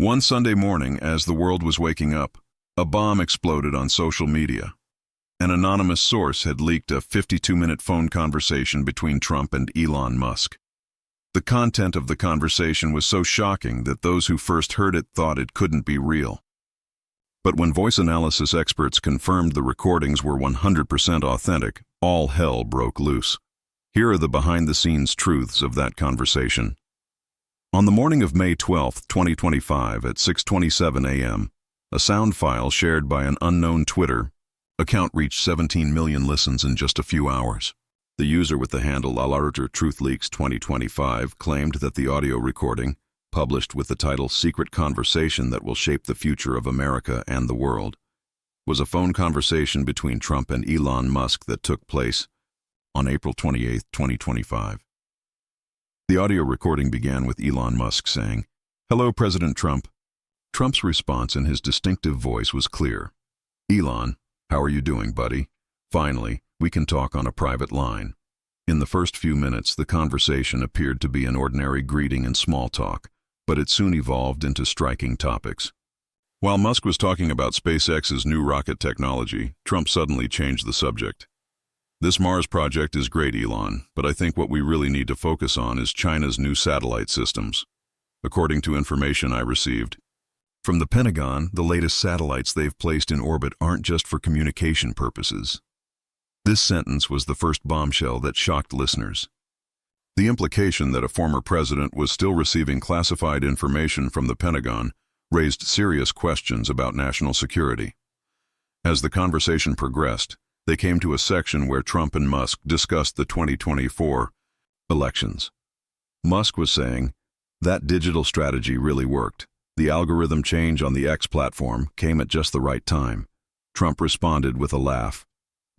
One Sunday morning, as the world was waking up, a bomb exploded on social media. An anonymous source had leaked a 52-minute phone conversation between Trump and Elon Musk. The content of the conversation was so shocking that those who first heard it thought it couldn't be real. But when voice analysis experts confirmed the recordings were 100% authentic, all hell broke loose. Here are the behind-the-scenes truths of that conversation. On the morning of May 12, 2025, at 6:27 a.m., a sound file shared by an unknown Twitter account reached 17 million listens in just a few hours. The user with the handle @TruthLeaks2025 claimed that the audio recording, published with the title "Secret Conversation That Will Shape the Future of America and the World," was a phone conversation between Trump and Elon Musk that took place on April 28, 2025. The audio recording began with Elon Musk saying, "Hello, President Trump." Trump's response in his distinctive voice was clear. "Elon, how are you doing, buddy? Finally, we can talk on a private line." In the first few minutes, the conversation appeared to be an ordinary greeting and small talk, but it soon evolved into striking topics. While Musk was talking about SpaceX's new rocket technology, Trump suddenly changed the subject. "This Mars project is great, Elon, but I think what we really need to focus on is China's new satellite systems. According to information I received from the Pentagon, the latest satellites they've placed in orbit aren't just for communication purposes." This sentence was the first bombshell that shocked listeners. The implication that a former president was still receiving classified information from the Pentagon raised serious questions about national security. As the conversation progressed, they came to a section where Trump and Musk discussed the 2024 elections. Musk was saying, "That digital strategy really worked. The algorithm change on the X platform came at just the right time." Trump responded with a laugh,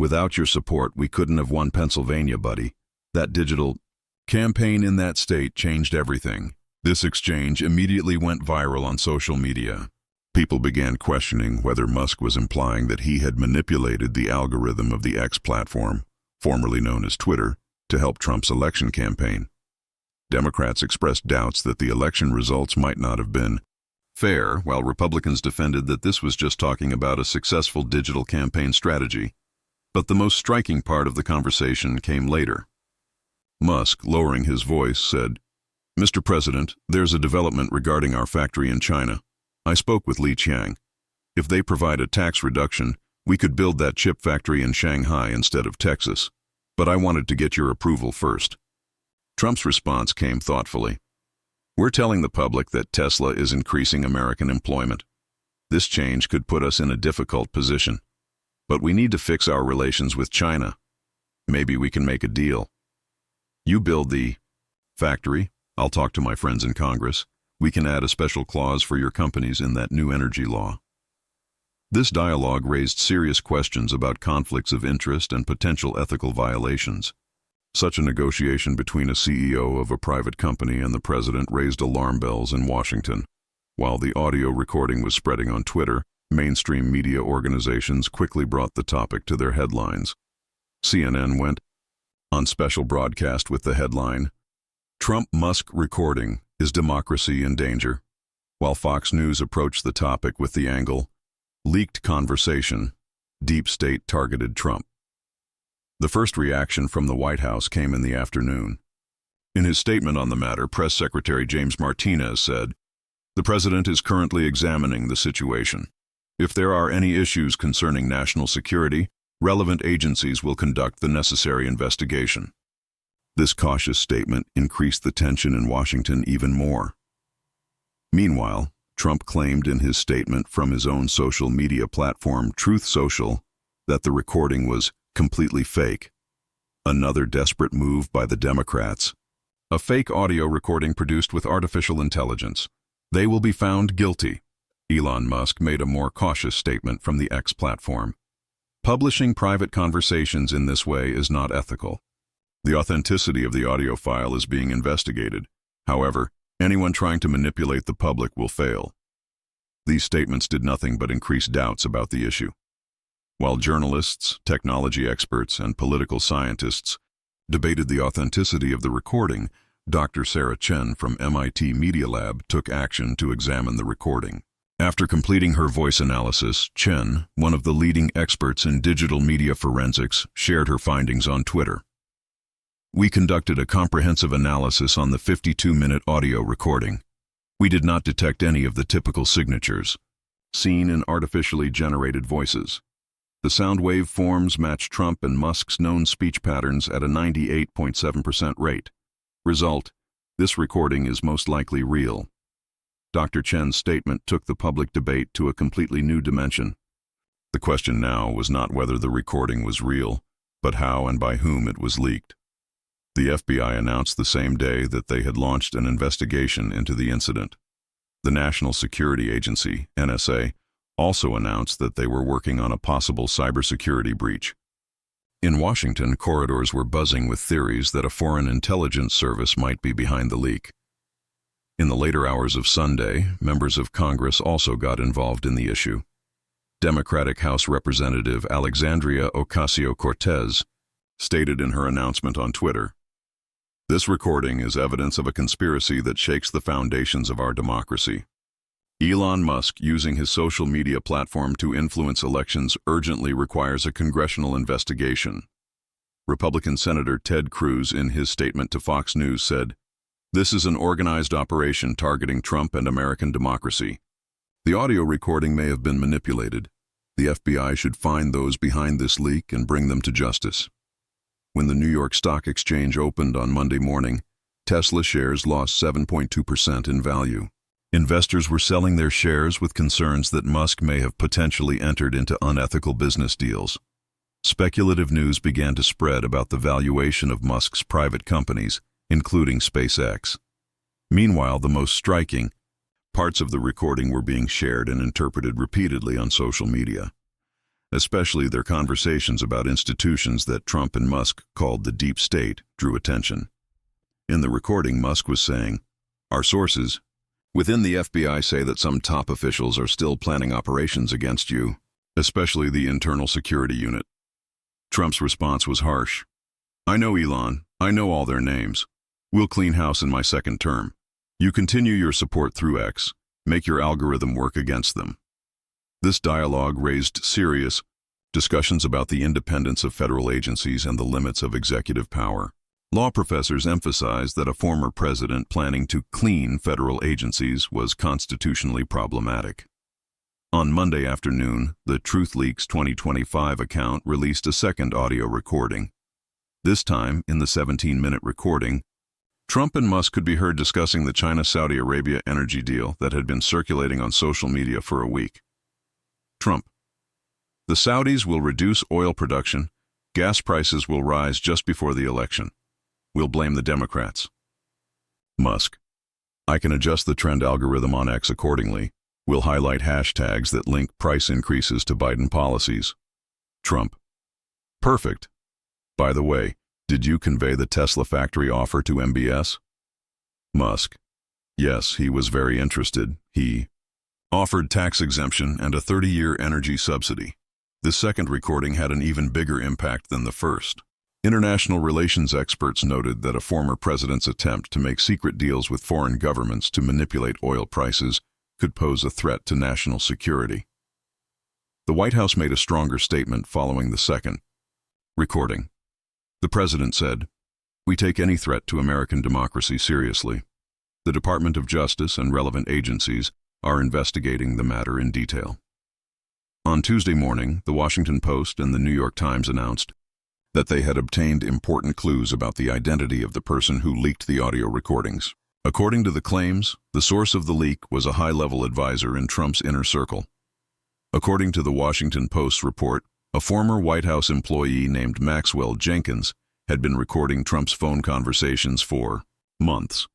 "Without your support, we couldn't have won Pennsylvania, buddy. That digital campaign in that state changed everything." This exchange immediately went viral on social media. People began questioning whether Musk was implying that he had manipulated the algorithm of the X platform, formerly known as Twitter, to help Trump's election campaign. Democrats expressed doubts that the election results might not have been fair, while Republicans defended that this was just talking about a successful digital campaign strategy. But the most striking part of the conversation came later. Musk, lowering his voice, said, "Mr. President, there's a development regarding our factory in China. I spoke with Li Qiang. If they provide a tax reduction, we could build that chip factory in Shanghai instead of Texas. But I wanted to get your approval first." Trump's response came thoughtfully. "We're telling the public that Tesla is increasing American employment. This change could put us in a difficult position. But we need to fix our relations with China. Maybe we can make a deal. You build the factory, I'll talk to my friends in Congress. We can add a special clause for your companies in that new energy law." This dialogue raised serious questions about conflicts of interest and potential ethical violations. Such a negotiation between a CEO of a private company and the president raised alarm bells in Washington. While the audio recording was spreading on Twitter, mainstream media organizations quickly brought the topic to their headlines. CNN went on special broadcast with the headline, "Trump-Musk recording, is democracy in danger?" While Fox News approached the topic with the angle, "Leaked conversation, deep state targeted Trump." The first reaction from the White House came in the afternoon. In his statement on the matter, Press Secretary James Martinez said, "The president is currently examining the situation. If there are any issues concerning national security, relevant agencies will conduct the necessary investigation." This cautious statement increased the tension in Washington even more. Meanwhile, Trump claimed in his statement from his own social media platform, Truth Social, that the recording was completely fake. Another desperate move by the Democrats. A fake audio recording produced with artificial intelligence. They will be found guilty. Elon Musk made a more cautious statement from the X platform. Publishing private conversations in this way is not ethical. The authenticity of the audio file is being investigated. However, anyone trying to manipulate the public will fail. These statements did nothing but increase doubts about the issue. While journalists, technology experts, and political scientists debated the authenticity of the recording, Dr. Sarah Chen from MIT Media Lab took action to examine the recording. After completing her voice analysis, Chen, one of the leading experts in digital media forensics, shared her findings on Twitter. "We conducted a comprehensive analysis on the 52-minute audio recording. We did not detect any of the typical signatures seen in artificially generated voices. The sound wave forms match Trump and Musk's known speech patterns at a 98.7% rate. Result: this recording is most likely real." Dr. Chen's statement took the public debate to a completely new dimension. The question now was not whether the recording was real, but how and by whom it was leaked. The FBI announced the same day that they had launched an investigation into the incident. The National Security Agency, NSA, also announced that they were working on a possible cybersecurity breach. In Washington, corridors were buzzing with theories that a foreign intelligence service might be behind the leak. In the later hours of Sunday, members of Congress also got involved in the issue. Democratic House Representative Alexandria Ocasio-Cortez stated in her announcement on Twitter, "This recording is evidence of a conspiracy that shakes the foundations of our democracy. Elon Musk, using his social media platform to influence elections, urgently requires a congressional investigation." Republican Senator Ted Cruz, in his statement to Fox News, said, "This is an organized operation targeting Trump and American democracy. The audio recording may have been manipulated. The FBI should find those behind this leak and bring them to justice." When the New York Stock Exchange opened on Monday morning, Tesla shares lost 7.2% in value. Investors were selling their shares with concerns that Musk may have potentially entered into unethical business deals. Speculative news began to spread about the valuation of Musk's private companies, including SpaceX. Meanwhile, the most striking parts of the recording were being shared and interpreted repeatedly on social media. Especially their conversations about institutions that Trump and Musk called the deep state drew attention. In the recording, Musk was saying, "Our sources within the FBI say that some top officials are still planning operations against you, especially the internal security unit." Trump's response was harsh. "I know Elon. I know all their names. We'll clean house in my second term. You continue your support through X. Make your algorithm work against them." This dialogue raised serious discussions about the independence of federal agencies and the limits of executive power. Law professors emphasized that a former president planning to clean federal agencies was constitutionally problematic. On Monday afternoon, the TruthLeaks 2025 account released a second audio recording. This time, in the 17-minute recording, Trump and Musk could be heard discussing the China-Saudi Arabia energy deal that had been circulating on social media for a week. Trump: "The Saudis will reduce oil production. Gas prices will rise just before the election. We'll blame the Democrats." Musk: "I can adjust the trend algorithm on X accordingly. We'll highlight hashtags that link price increases to Biden policies." Trump: "Perfect. By the way, did you convey the Tesla factory offer to MBS?" Musk: "Yes, he was very interested. He offered tax exemption and a 30-year energy subsidy." This second recording had an even bigger impact than the first. International relations experts noted that a former president's attempt to make secret deals with foreign governments to manipulate oil prices could pose a threat to national security. The White House made a stronger statement following the second recording. The president said, "We take any threat to American democracy seriously. The Department of Justice and relevant agencies are investigating the matter in detail." On Tuesday morning, the Washington Post and the New York Times announced that they had obtained important clues about the identity of the person who leaked the audio recordings. According to the claims, the source of the leak was a high-level advisor in Trump's inner circle. According to the Washington Post's report, a former White House employee named Maxwell Jenkins had been recording Trump's phone conversations for months.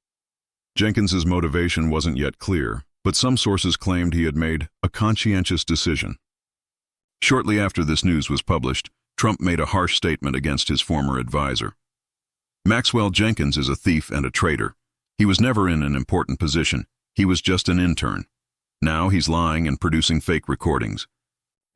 Jenkins's motivation wasn't yet clear, but some sources claimed he had made a conscientious decision. Shortly after this news was published, Trump made a harsh statement against his former advisor. "Maxwell Jenkins is a thief and a traitor. He was never in an important position. He was just an intern. Now he's lying and producing fake recordings.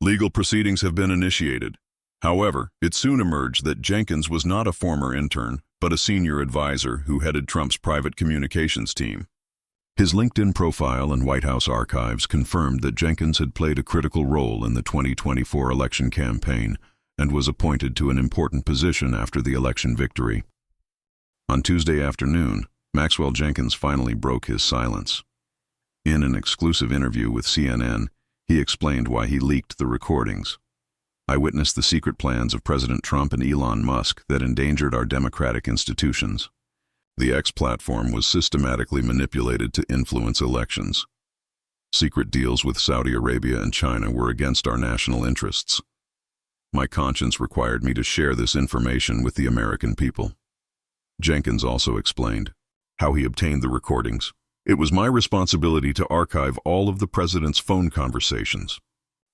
Legal proceedings have been initiated. However, it soon emerged that Jenkins was not a former intern, but a senior advisor who headed Trump's private communications team. His LinkedIn profile and White House archives confirmed that Jenkins had played a critical role in the 2024 election campaign and was appointed to an important position after the election victory. On Tuesday afternoon, Maxwell Jenkins finally broke his silence. In an exclusive interview with CNN, he explained why he leaked the recordings. "I witnessed the secret plans of President Trump and Elon Musk that endangered our democratic institutions. The X platform was systematically manipulated to influence elections. Secret deals with Saudi Arabia and China were against our national interests. My conscience required me to share this information with the American people." Jenkins also explained how he obtained the recordings. "It was my responsibility to archive all of the president's phone conversations.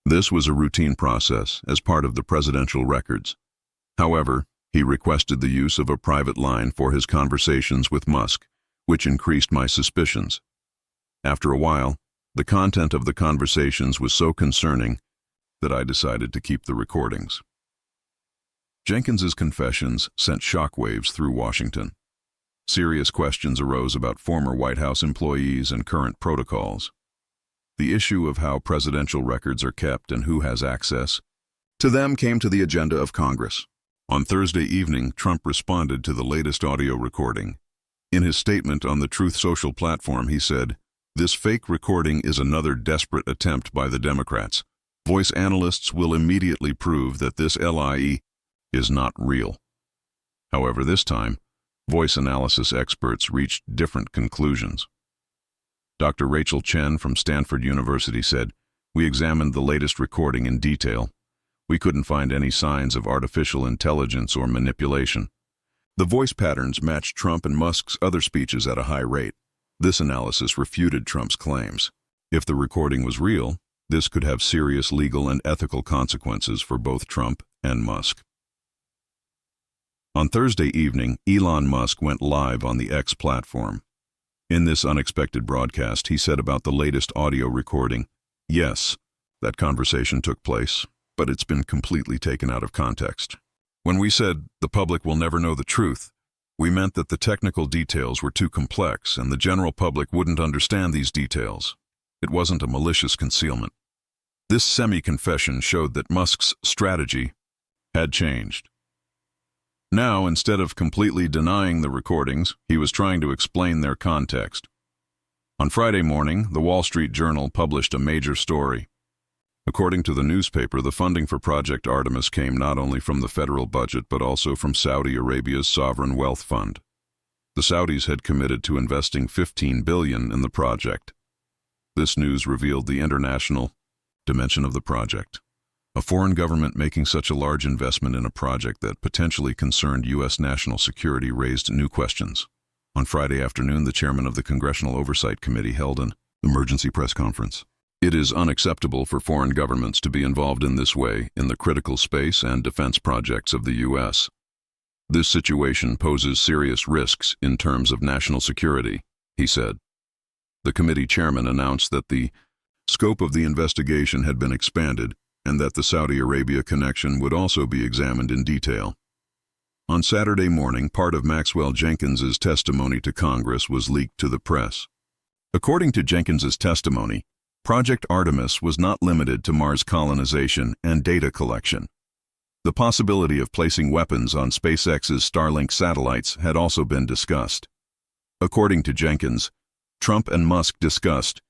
This was a routine process as part of the presidential records. However, he requested the use of a private line for his conversations with Musk, which increased my suspicions. After a while, the content of the conversations was so concerning that I decided to keep the recordings." Jenkins's confessions sent shockwaves through Washington. Serious questions arose about former White House employees and current protocols. The issue of how presidential records are kept and who has access to them came to the agenda of Congress. On Thursday evening, Trump responded to the latest audio recording. In his statement on the Truth Social platform, he said, "This fake recording is another desperate attempt by the Democrats. Voice analysts will immediately prove that this LIE is not real." However, this time, voice analysis experts reached different conclusions. Dr. Rachel Chen from Stanford University said, "We examined the latest recording in detail. We couldn't find any signs of artificial intelligence or manipulation. The voice patterns matched Trump and Musk's other speeches at a high rate. This analysis refuted Trump's claims. If the recording was real, this could have serious legal and ethical consequences for both Trump and Musk." On Thursday evening, Elon Musk went live on the X platform. In this unexpected broadcast, he said about the latest audio recording, "Yes, that conversation took place, but it's been completely taken out of context. When we said the public will never know the truth, we meant that the technical details were too complex and the general public wouldn't understand these details. It wasn't a malicious concealment." This semi-confession showed that Musk's strategy had changed. Now, instead of completely denying the recordings, he was trying to explain their context. On Friday morning, the Wall Street Journal published a major story. According to the newspaper, the funding for Project Artemis came not only from the federal budget but also from Saudi Arabia's sovereign wealth fund. The Saudis had committed to investing $15 billion in the project. This news revealed the international dimension of the project. A foreign government making such a large investment in a project that potentially concerned U.S. national security raised new questions. On Friday afternoon, the chairman of the Congressional Oversight Committee held an emergency press conference. "It is unacceptable for foreign governments to be involved in this way in the critical space and defense projects of the U.S. This situation poses serious risks in terms of national security," he said. The committee chairman announced that the scope of the investigation had been expanded and that the Saudi Arabia connection would also be examined in detail. On Saturday morning, part of Maxwell Jenkins's testimony to Congress was leaked to the press. According to Jenkins's testimony, Project Artemis was not limited to Mars colonization and data collection. The possibility of placing weapons on SpaceX's Starlink satellites had also been discussed. According to Jenkins, Trump and Musk discussed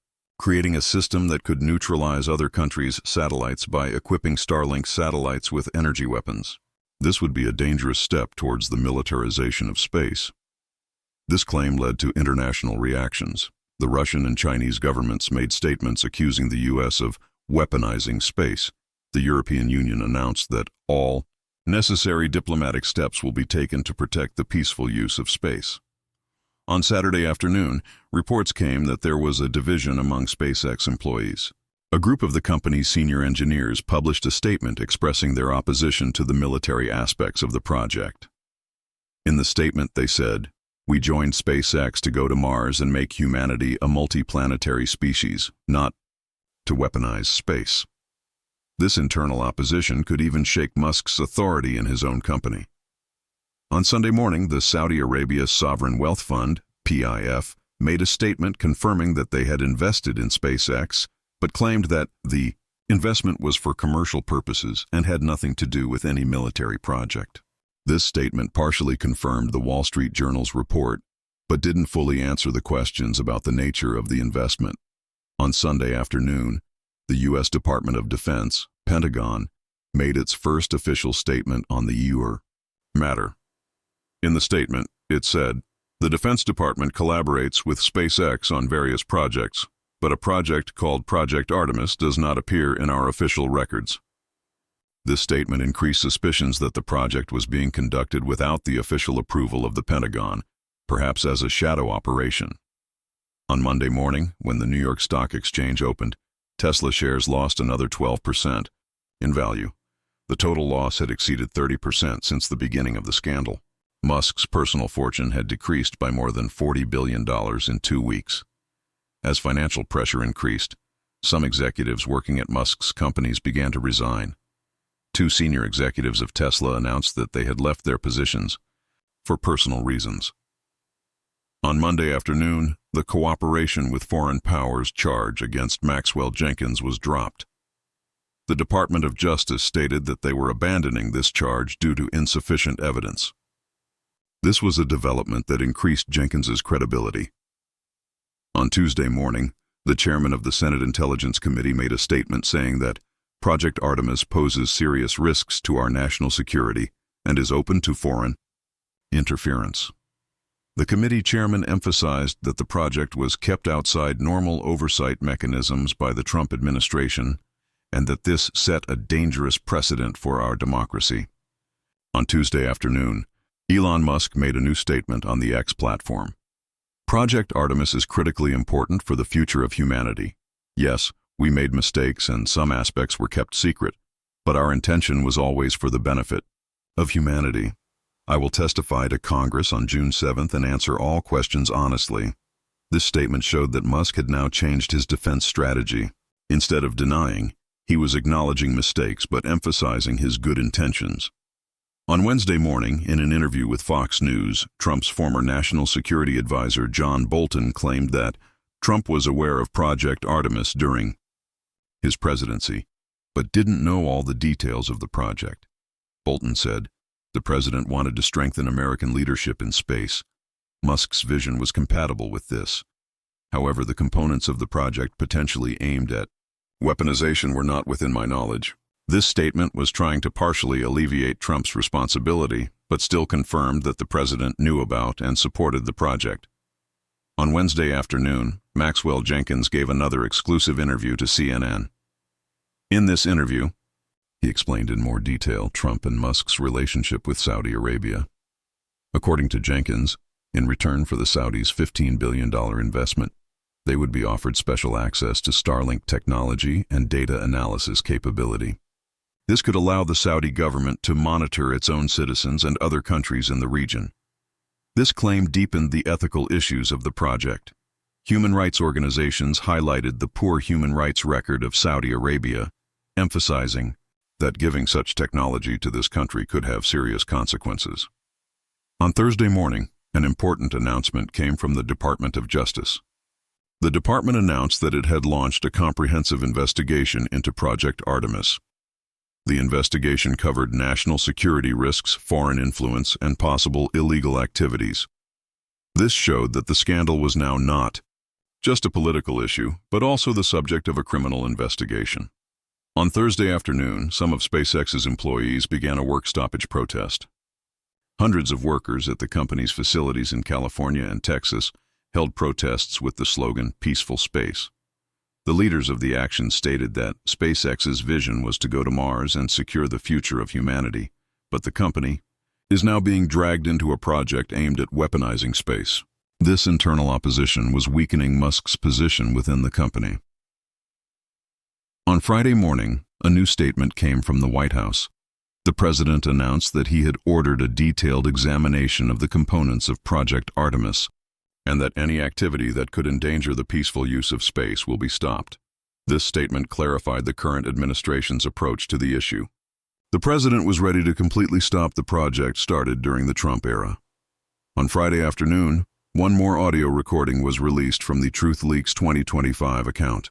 creating a system that could neutralize other countries' satellites by equipping Starlink satellites with energy weapons. This would be a dangerous step towards the militarization of space. This claim led to international reactions. The Russian and Chinese governments made statements accusing the U.S. of weaponizing space. The European Union announced that all necessary diplomatic steps will be taken to protect the peaceful use of space. On Saturday afternoon, reports came that there was a division among SpaceX employees. A group of the company's senior engineers published a statement expressing their opposition to the military aspects of the project. In the statement, they said, "We joined SpaceX to go to Mars and make humanity a multi-planetary species, not to weaponize space." This internal opposition could even shake Musk's authority in his own company. On Sunday morning, the Saudi Arabia Sovereign Wealth Fund, PIF, made a statement confirming that they had invested in SpaceX, but claimed that the investment was for commercial purposes and had nothing to do with any military project. This statement partially confirmed the Wall Street Journal's report, but didn't fully answer the questions about the nature of the investment. On Sunday afternoon, the U.S. Department of Defense, Pentagon, made its first official statement on the UR matter. In the statement, it said, "The Defense Department collaborates with SpaceX on various projects, but a project called Project Artemis does not appear in our official records." This statement increased suspicions that the project was being conducted without the official approval of the Pentagon, perhaps as a shadow operation. On Monday morning, when the New York Stock Exchange opened, Tesla shares lost another 12% in value. The total loss had exceeded 30% since the beginning of the scandal. Musk's personal fortune had decreased by more than $40 billion in 2 weeks. As financial pressure increased, some executives working at Musk's companies began to resign. 2 senior executives of Tesla announced that they had left their positions for personal reasons. On Monday afternoon, the cooperation with foreign powers charge against Maxwell Jenkins was dropped. The Department of Justice stated that they were abandoning this charge due to insufficient evidence. This was a development that increased Jenkins's credibility. On Tuesday morning, the chairman of the Senate Intelligence Committee made a statement saying that Project Artemis poses serious risks to our national security and is open to foreign interference. The committee chairman emphasized that the project was kept outside normal oversight mechanisms by the Trump administration and that this set a dangerous precedent for our democracy. On Tuesday afternoon, Elon Musk made a new statement on the X platform. Project Artemis is critically important for the future of humanity. Yes, we made mistakes and some aspects were kept secret, but our intention was always for the benefit of humanity. I will testify to Congress on June 7th and answer all questions honestly. This statement showed that Musk had now changed his defense strategy. Instead of denying, he was acknowledging mistakes but emphasizing his good intentions. On Wednesday morning, in an interview with Fox News, Trump's former national security advisor John Bolton claimed that Trump was aware of Project Artemis during his presidency, but didn't know all the details of the project. Bolton said, "The president wanted to strengthen American leadership in space. Musk's vision was compatible with this. However, the components of the project potentially aimed at weaponization were not within my knowledge." This statement was trying to partially alleviate Trump's responsibility, but still confirmed that the president knew about and supported the project. On Wednesday afternoon, Maxwell Jenkins gave another exclusive interview to CNN. In this interview, he explained in more detail Trump and Musk's relationship with Saudi Arabia. According to Jenkins, in return for the Saudis' $15 billion investment, they would be offered special access to Starlink technology and data analysis capability. This could allow the Saudi government to monitor its own citizens and other countries in the region. This claim deepened the ethical issues of the project. Human rights organizations highlighted the poor human rights record of Saudi Arabia, emphasizing that giving such technology to this country could have serious consequences. On Thursday morning, an important announcement came from the Department of Justice. The department announced that it had launched a comprehensive investigation into Project Artemis. The investigation covered national security risks, foreign influence, and possible illegal activities. This showed that the scandal was now not just a political issue, but also the subject of a criminal investigation. On Thursday afternoon, some of SpaceX's employees began a work stoppage protest. Hundreds of workers at the company's facilities in California and Texas held protests with the slogan, "Peaceful Space." The leaders of the action stated that SpaceX's vision was to go to Mars and secure the future of humanity, but the company is now being dragged into a project aimed at weaponizing space. This internal opposition was weakening Musk's position within the company. On Friday morning, a new statement came from the White House. The president announced that he had ordered a detailed examination of the components of Project Artemis, and that any activity that could endanger the peaceful use of space will be stopped. This statement clarified the current administration's approach to the issue. The president was ready to completely stop the project started during the Trump era. On Friday afternoon, one more audio recording was released from the TruthLeaks 2025 account.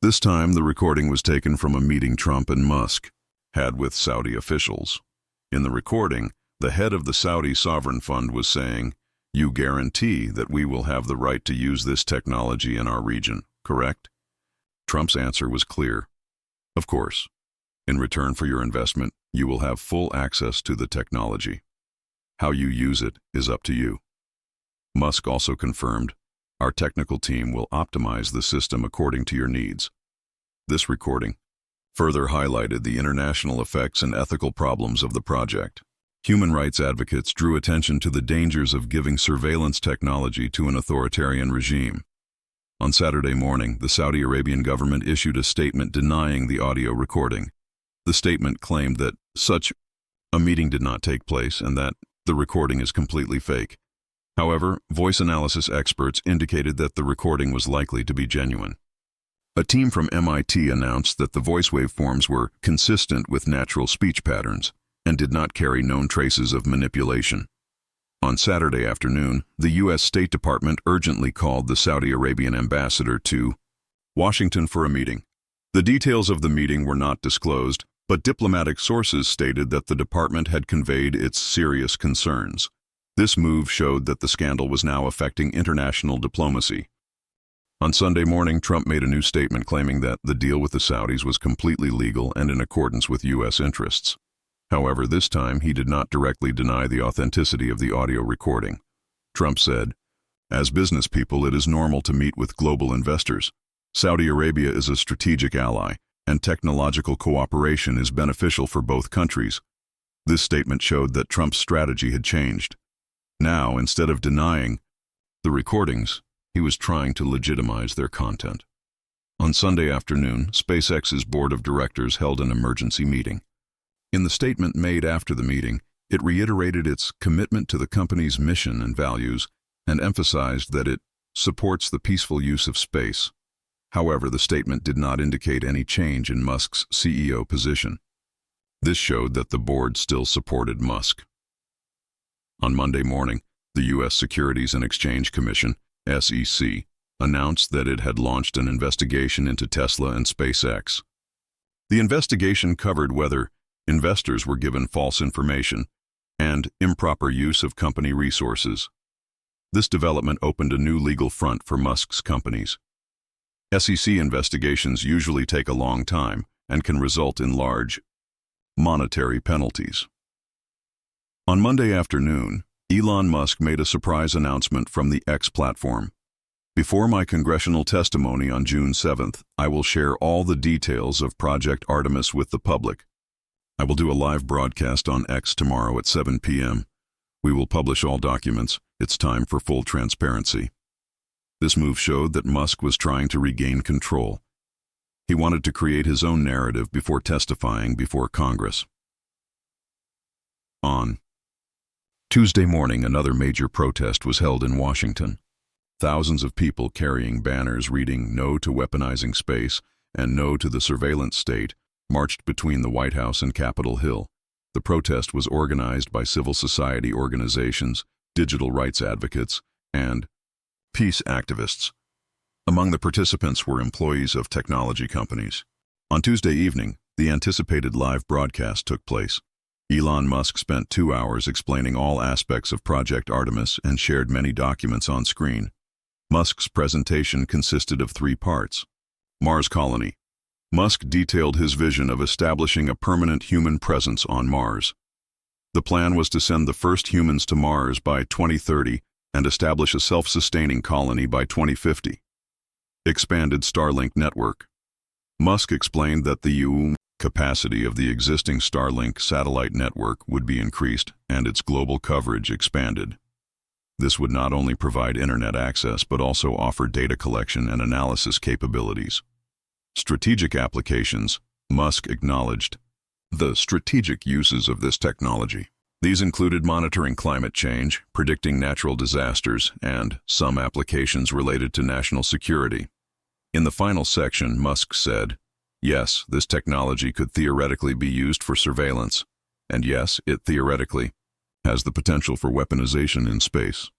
This time, the recording was taken from a meeting Trump and Musk had with Saudi officials. In the recording, the head of the Saudi Sovereign Fund was saying, "You guarantee that we will have the right to use this technology in our region, correct?" Trump's answer was clear. "Of course. In return for your investment, you will have full access to the technology. How you use it is up to you." Musk also confirmed, "Our technical team will optimize the system according to your needs." This recording further highlighted the international effects and ethical problems of the project. Human rights advocates drew attention to the dangers of giving surveillance technology to an authoritarian regime. On Saturday morning, the Saudi Arabian government issued a statement denying the audio recording. The statement claimed that such a meeting did not take place and that the recording is completely fake. However, voice analysis experts indicated that the recording was likely to be genuine. A team from MIT announced that the voice waveforms were consistent with natural speech patterns and did not carry known traces of manipulation. On Saturday afternoon, the U.S. State Department urgently called the Saudi Arabian ambassador to Washington for a meeting. The details of the meeting were not disclosed, but diplomatic sources stated that the department had conveyed its serious concerns. This move showed that the scandal was now affecting international diplomacy. On Sunday morning, Trump made a new statement claiming that the deal with the Saudis was completely legal and in accordance with U.S. interests. However, this time he did not directly deny the authenticity of the audio recording. Trump said, "As business people, it is normal to meet with global investors. Saudi Arabia is a strategic ally, and technological cooperation is beneficial for both countries." This statement showed that Trump's strategy had changed. Now, instead of denying the recordings, he was trying to legitimize their content. On Sunday afternoon, SpaceX's board of directors held an emergency meeting. In the statement made after the meeting, it reiterated its commitment to the company's mission and values and emphasized that it supports the peaceful use of space. However, the statement did not indicate any change in Musk's CEO position. This showed that the board still supported Musk. On Monday morning, the U.S. Securities and Exchange Commission, SEC, announced that it had launched an investigation into Tesla and SpaceX. The investigation covered whether investors were given false information and improper use of company resources. This development opened a new legal front for Musk's companies. SEC investigations usually take a long time and can result in large monetary penalties. On Monday afternoon, Elon Musk made a surprise announcement from the X platform. "Before my congressional testimony on June 7th, I will share all the details of Project Artemis with the public. I will do a live broadcast on X tomorrow at 7 p.m. We will publish all documents. It's time for full transparency." This move showed that Musk was trying to regain control. He wanted to create his own narrative before testifying before Congress. On Tuesday morning, another major protest was held in Washington. Thousands of people carrying banners reading "No to Weaponizing Space" and "No to the Surveillance State" marched between the White House and Capitol Hill. The protest was organized by civil society organizations, digital rights advocates, and peace activists. Among the participants were employees of technology companies. On Tuesday evening, the anticipated live broadcast took place. Elon Musk spent 2 hours explaining all aspects of Project Artemis and shared many documents on screen. Musk's presentation consisted of 3 parts. Mars colony. Musk detailed his vision of establishing a permanent human presence on Mars. The plan was to send the first humans to Mars by 2030 and establish a self-sustaining colony by 2050. Expanded Starlink network. Musk explained that the capacity of the existing Starlink satellite network would be increased and its global coverage expanded. This would not only provide internet access but also offer data collection and analysis capabilities. Strategic applications. Musk acknowledged the strategic uses of this technology. These included monitoring climate change, predicting natural disasters, and some applications related to national security. In the final section, Musk said, yes, this technology could theoretically be used for surveillance, and yes, it theoretically has the potential for weaponization in space.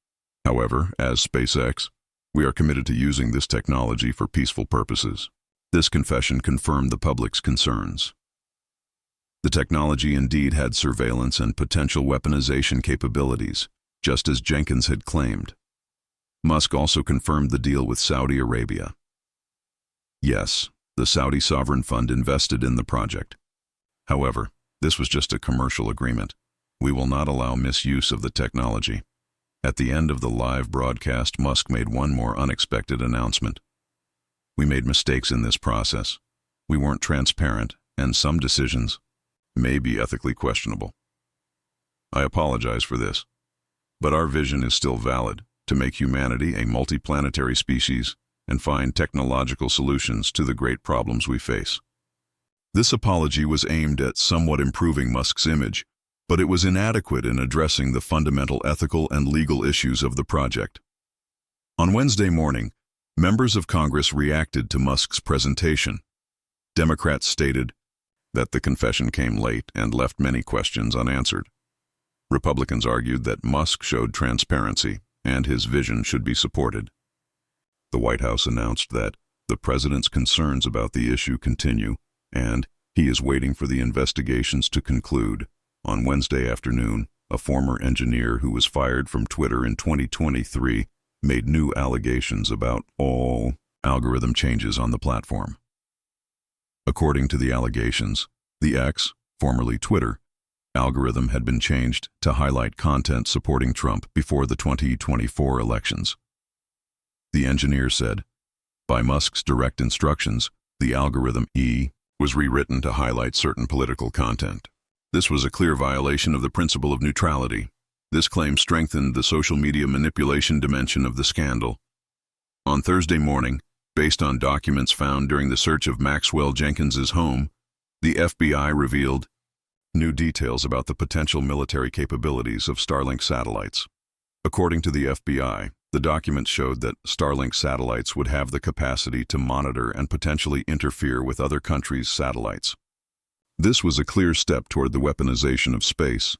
However, as SpaceX, we are committed to using this technology for peaceful purposes. This confession confirmed the public's concerns. The technology indeed had surveillance and potential weaponization capabilities, just as Jenkins had claimed. Musk also confirmed the deal with Saudi Arabia. Yes, the Saudi sovereign fund invested in the project. However, this was just a commercial agreement. We will not allow misuse of the technology. At the end of the live broadcast, Musk made one more unexpected announcement. We made mistakes in this process. We weren't transparent, and some decisions may be ethically questionable. I apologize for this, but our vision is still valid, to make humanity a multiplanetary species and find technological solutions to the great problems we face. This apology was aimed at somewhat improving Musk's image, but it was inadequate in addressing the fundamental ethical and legal issues of the project. On Wednesday morning, members of Congress reacted to Musk's presentation. Democrats stated that the confession came late and left many questions unanswered. Republicans argued that Musk showed transparency and his vision should be supported. The White House announced that the president's concerns about the issue continue and he is waiting for the investigations to conclude. On Wednesday afternoon, a former engineer who was fired from Twitter in 2023 made new allegations about all algorithm changes on the platform. According to the allegations, the X, formerly Twitter, algorithm had been changed to highlight content supporting Trump before the 2024 elections. The engineer said, by Musk's direct instructions, the algorithm E was rewritten to highlight certain political content. This was a clear violation of the principle of neutrality. This claim strengthened the social media manipulation dimension of the scandal. On Thursday morning, based on documents found during the search of Maxwell Jenkins's home, the FBI revealed new details about the potential military capabilities of Starlink satellites. According to the FBI, the documents showed that Starlink satellites would have the capacity to monitor and potentially interfere with other countries' satellites. This was a clear step toward the weaponization of space.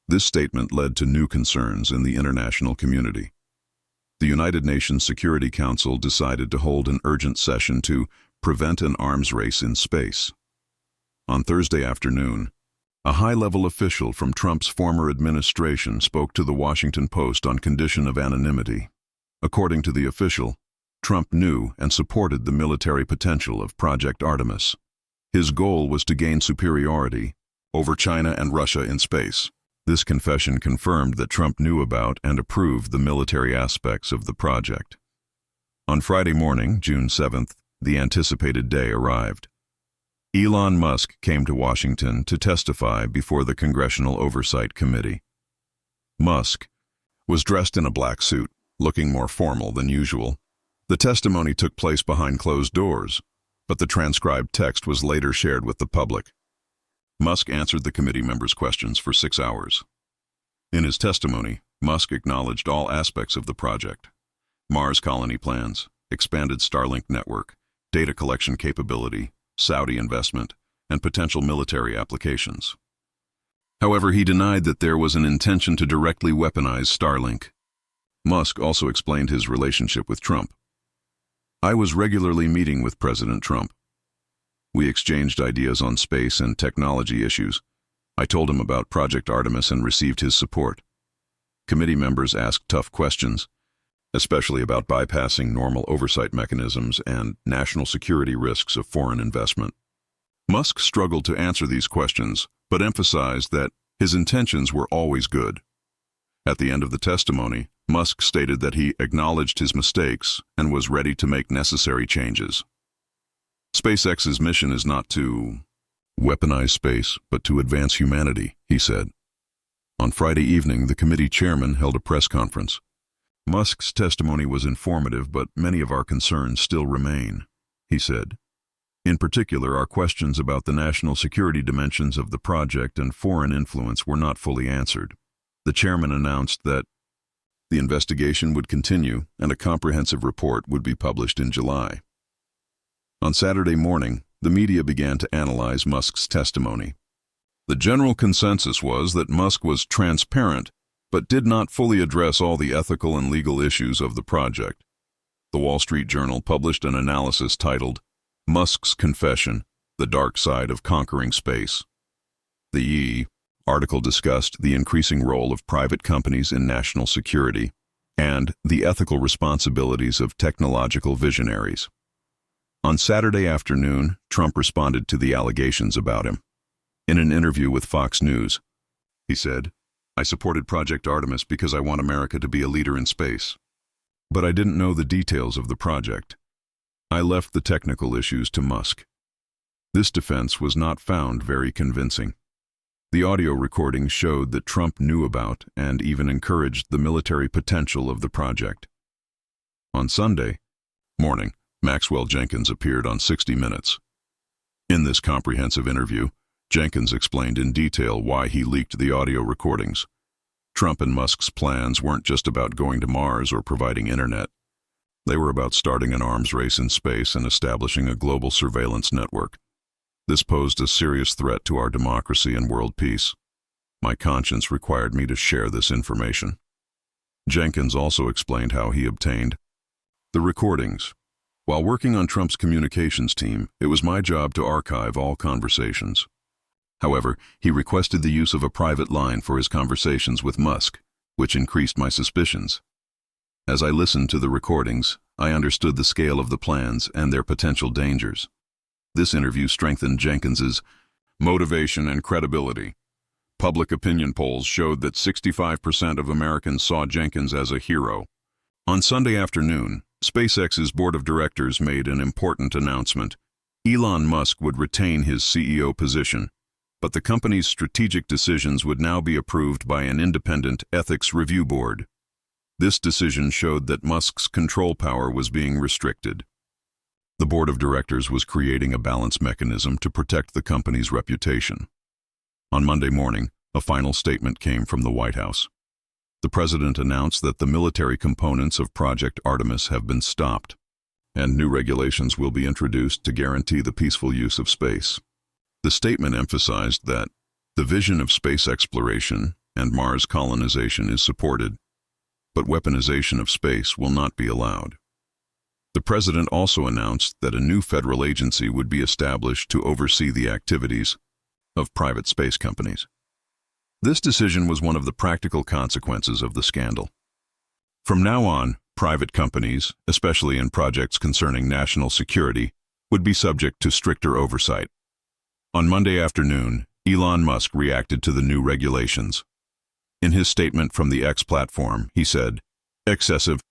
This statement led to new concerns in the international community. The United Nations Security Council decided to hold an urgent session to prevent an arms race in space. On Thursday afternoon, a high-level official from Trump's former administration spoke to the Washington Post on condition of anonymity. According to the official, Trump knew and supported the military potential of Project Artemis. His goal was to gain superiority over China and Russia in space. This confession confirmed that Trump knew about and approved the military aspects of the project. On Friday morning, June 7th, the anticipated day arrived. Elon Musk came to Washington to testify before the Congressional Oversight Committee. Musk was dressed in a black suit, looking more formal than usual. The testimony took place behind closed doors, but the transcribed text was later shared with the public. Musk answered the committee members' questions for 6 hours. In his testimony, Musk acknowledged all aspects of the project: Mars colony plans, expanded Starlink network, data collection capability, Saudi investment, and potential military applications. However, he denied that there was an intention to directly weaponize Starlink. Musk also explained his relationship with Trump. I was regularly meeting with President Trump. We exchanged ideas on space and technology issues. I told him about Project Artemis and received his support. Committee members asked tough questions, especially about bypassing normal oversight mechanisms and national security risks of foreign investment. Musk struggled to answer these questions, but emphasized that his intentions were always good. At the end of the testimony, Musk stated that he acknowledged his mistakes and was ready to make necessary changes. SpaceX's mission is not to weaponize space, but to advance humanity, he said. On Friday evening, the committee chairman held a press conference. Musk's testimony was informative, but many of our concerns still remain, he said. In particular, our questions about the national security dimensions of the project and foreign influence were not fully answered. The chairman announced that the investigation would continue and a comprehensive report would be published in July. On Saturday morning, the media began to analyze Musk's testimony. The general consensus was that Musk was transparent, but did not fully address all the ethical and legal issues of the project. The Wall Street Journal published an analysis titled, "Musk's Confession: The Dark Side of Conquering Space." The article discussed the increasing role of private companies in national security and the ethical responsibilities of technological visionaries. On Saturday afternoon, Trump responded to the allegations about him. In an interview with Fox News, he said, "I supported Project Artemis because I want America to be a leader in space. But I didn't know the details of the project. I left the technical issues to Musk." This defense was not found very convincing. The audio recordings showed that Trump knew about and even encouraged the military potential of the project. On Sunday morning, Maxwell Jenkins appeared on 60 Minutes. In this comprehensive interview, Jenkins explained in detail why he leaked the audio recordings. Trump and Musk's plans weren't just about going to Mars or providing internet. They were about starting an arms race in space and establishing a global surveillance network. This posed a serious threat to our democracy and world peace. My conscience required me to share this information. Jenkins also explained how he obtained the recordings. While working on Trump's communications team, it was my job to archive all conversations. However, he requested the use of a private line for his conversations with Musk, which increased my suspicions. As I listened to the recordings, I understood the scale of the plans and their potential dangers. This interview strengthened Jenkins's motivation and credibility. Public opinion polls showed that 65% of Americans saw Jenkins as a hero. On Sunday afternoon, SpaceX's board of directors made an important announcement. Elon Musk would retain his CEO position, but the company's strategic decisions would now be approved by an independent ethics review board. This decision showed that Musk's control power was being restricted. The board of directors was creating a balance mechanism to protect the company's reputation. On Monday morning, a final statement came from the White House. The president announced that the military components of Project Artemis have been stopped, and new regulations will be introduced to guarantee the peaceful use of space. The statement emphasized that the vision of space exploration and Mars colonization is supported, but weaponization of space will not be allowed. The president also announced that a new federal agency would be established to oversee the activities of private space companies. This decision was one of the practical consequences of the scandal. From now on, private companies, especially in projects concerning national security, would be subject to stricter oversight. On Monday afternoon, Elon Musk reacted to the new regulations. In his statement from the X platform, he said, "Excessive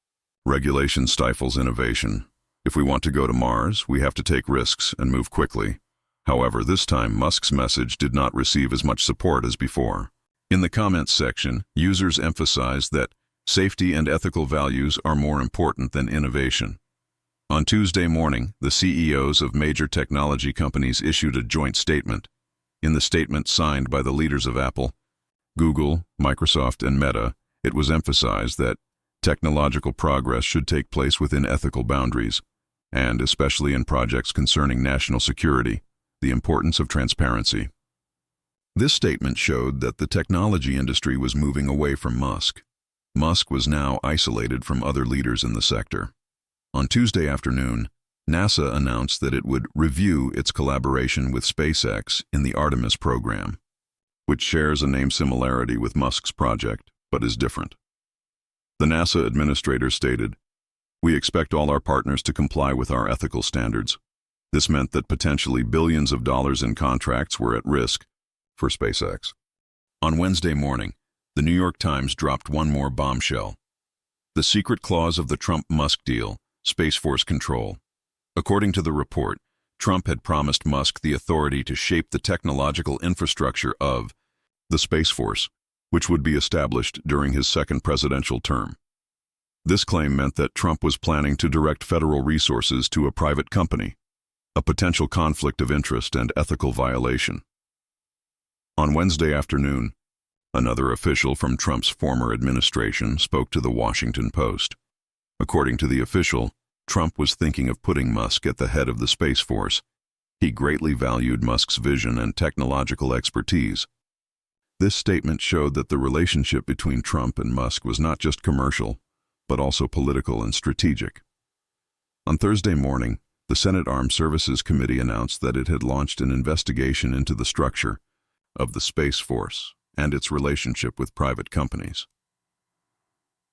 regulation stifles innovation. If we want to go to Mars, we have to take risks and move quickly." However, this time Musk's message did not receive as much support as before. In the comments section, users emphasized that safety and ethical values are more important than innovation. On Tuesday morning, the CEOs of major technology companies issued a joint statement. In the statement signed by the leaders of Apple, Google, Microsoft, and Meta, it was emphasized that technological progress should take place within ethical boundaries, and especially in projects concerning national security, the importance of transparency. This statement showed that the technology industry was moving away from Musk. Musk was now isolated from other leaders in the sector. On Tuesday afternoon, NASA announced that it would review its collaboration with SpaceX in the Artemis program, which shares a name similarity with Musk's project, but is different. The NASA administrator stated, "We expect all our partners to comply with our ethical standards." This meant that potentially billions of dollars in contracts were at risk for SpaceX. On Wednesday morning, the New York Times dropped one more bombshell. The secret clause of the Trump-Musk deal, Space Force control. According to the report, Trump had promised Musk the authority to shape the technological infrastructure of the Space Force, which would be established during his second presidential term. This claim meant that Trump was planning to direct federal resources to a private company, a potential conflict of interest and ethical violation. On Wednesday afternoon, another official from Trump's former administration spoke to the Washington Post. According to the official, Trump was thinking of putting Musk at the head of the Space Force. He greatly valued Musk's vision and technological expertise. This statement showed that the relationship between Trump and Musk was not just commercial, but also political and strategic. On Thursday morning, the Senate Armed Services Committee announced that it had launched an investigation into the structure of the Space Force and its relationship with private companies.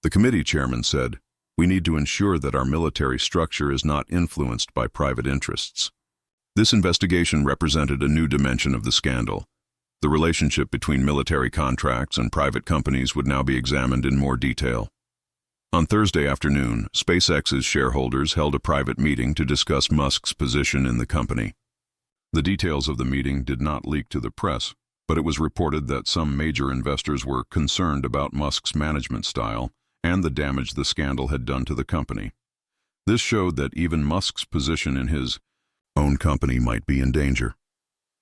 The committee chairman said, "We need to ensure that our military structure is not influenced by private interests." This investigation represented a new dimension of the scandal. The relationship between military contracts and private companies would now be examined in more detail. On Thursday afternoon, SpaceX's shareholders held a private meeting to discuss Musk's position in the company. The details of the meeting did not leak to the press, but it was reported that some major investors were concerned about Musk's management style and the damage the scandal had done to the company. This showed that even Musk's position in his own company might be in danger.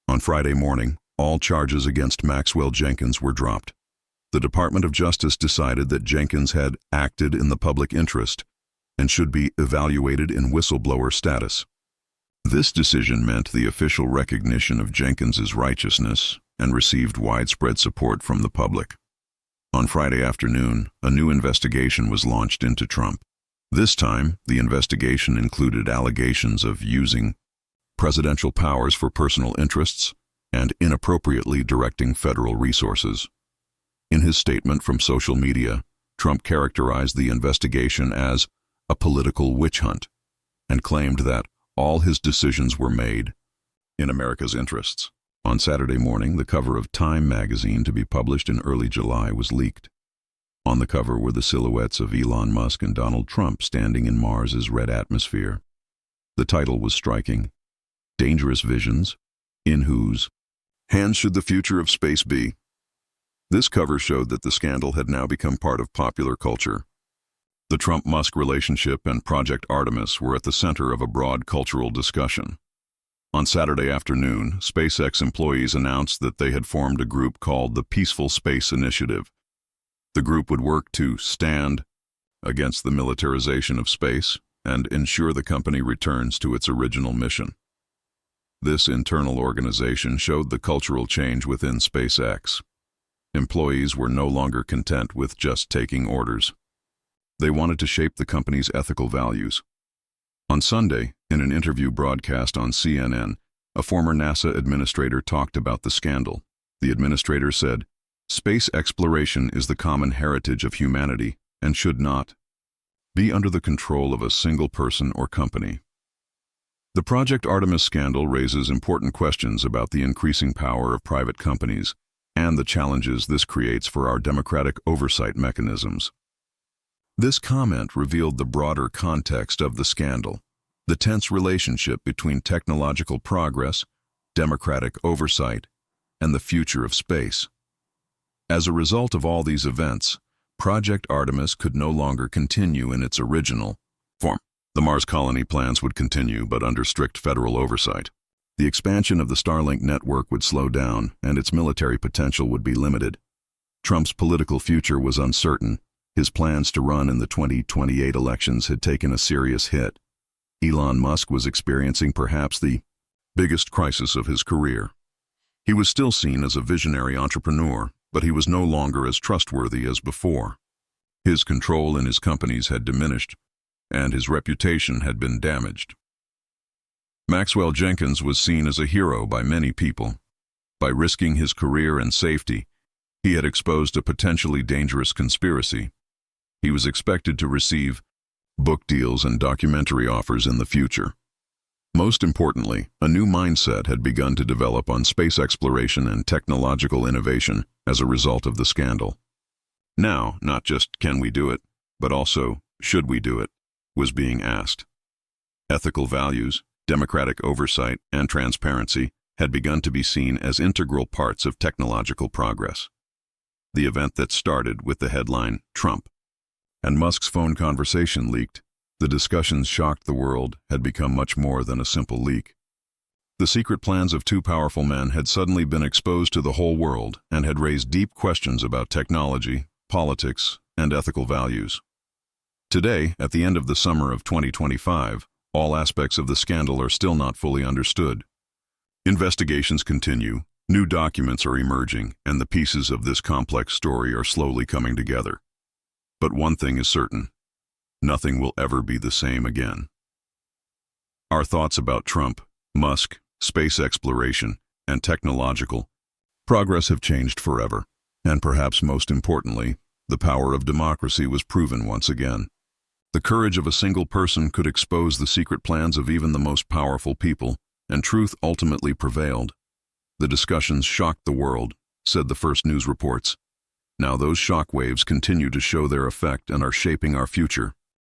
On Friday morning, all charges against Maxwell Jenkins were dropped. The Department of Justice decided that Jenkins had acted in the public interest and should be evaluated in whistleblower status. This decision meant the official recognition of Jenkins's righteousness and received widespread support from the public. On Friday afternoon, a new investigation was launched into Trump. This time, the investigation included allegations of using presidential powers for personal interests and inappropriately directing federal resources. In his statement from social media, Trump characterized the investigation as a political witch hunt and claimed that all his decisions were made in America's interests. On Saturday morning, the cover of Time magazine, to be published in early July, was leaked. On the cover were the silhouettes of Elon Musk and Donald Trump standing in Mars's red atmosphere. The title was striking: "Dangerous Visions, in whose hands should the future of space be?" This cover showed that the scandal had now become part of popular culture. The Trump-Musk relationship and Project Artemis were at the center of a broad cultural discussion. On Saturday afternoon, SpaceX employees announced that they had formed a group called the Peaceful Space Initiative. The group would work to stand against the militarization of space and ensure the company returns to its original mission. This internal organization showed the cultural change within SpaceX. Employees were no longer content with just taking orders. They wanted to shape the company's ethical values. On Sunday, in an interview broadcast on CNN, a former NASA administrator talked about the scandal. The administrator said, "Space exploration is the common heritage of humanity and should not be under the control of a single person or company." The Project Artemis scandal raises important questions about the increasing power of private companies and the challenges this creates for our democratic oversight mechanisms. This comment revealed the broader context of the scandal, the tense relationship between technological progress, democratic oversight, and the future of space. As a result of all these events, Project Artemis could no longer continue in its original form. The Mars colony plans would continue, but under strict federal oversight. The expansion of the Starlink network would slow down, and its military potential would be limited. Trump's political future was uncertain. His plans to run in the 2028 elections had taken a serious hit. Elon Musk was experiencing perhaps the biggest crisis of his career. He was still seen as a visionary entrepreneur, but he was no longer as trustworthy as before. His control in his companies had diminished, and his reputation had been damaged. Maxwell Jenkins was seen as a hero by many people. By risking his career and safety, he had exposed a potentially dangerous conspiracy. He was expected to receive book deals and documentary offers in the future. Most importantly, a new mindset had begun to develop on space exploration and technological innovation as a result of the scandal. Now, not just can we do it, but also should we do it, was being asked. Ethical values, democratic oversight, and transparency had begun to be seen as integral parts of technological progress. The event that started with the headline, "Trump and Musk's phone conversation leaked," the discussions shocked the world, had become much more than a simple leak. The secret plans of two powerful men had suddenly been exposed to the whole world and had raised deep questions about technology, politics, and ethical values. Today, at the end of the summer of 2025, all aspects of the scandal are still not fully understood. Investigations continue, new documents are emerging, and the pieces of this complex story are slowly coming together. But one thing is certain: nothing will ever be the same again. Our thoughts about Trump, Musk, space exploration, and technological progress have changed forever. And perhaps most importantly, the power of democracy was proven once again. The courage of a single person could expose the secret plans of even the most powerful people, and truth ultimately prevailed. The discussions shocked the world, said the first news reports. Now those shockwaves continue to show their effect and are shaping our future.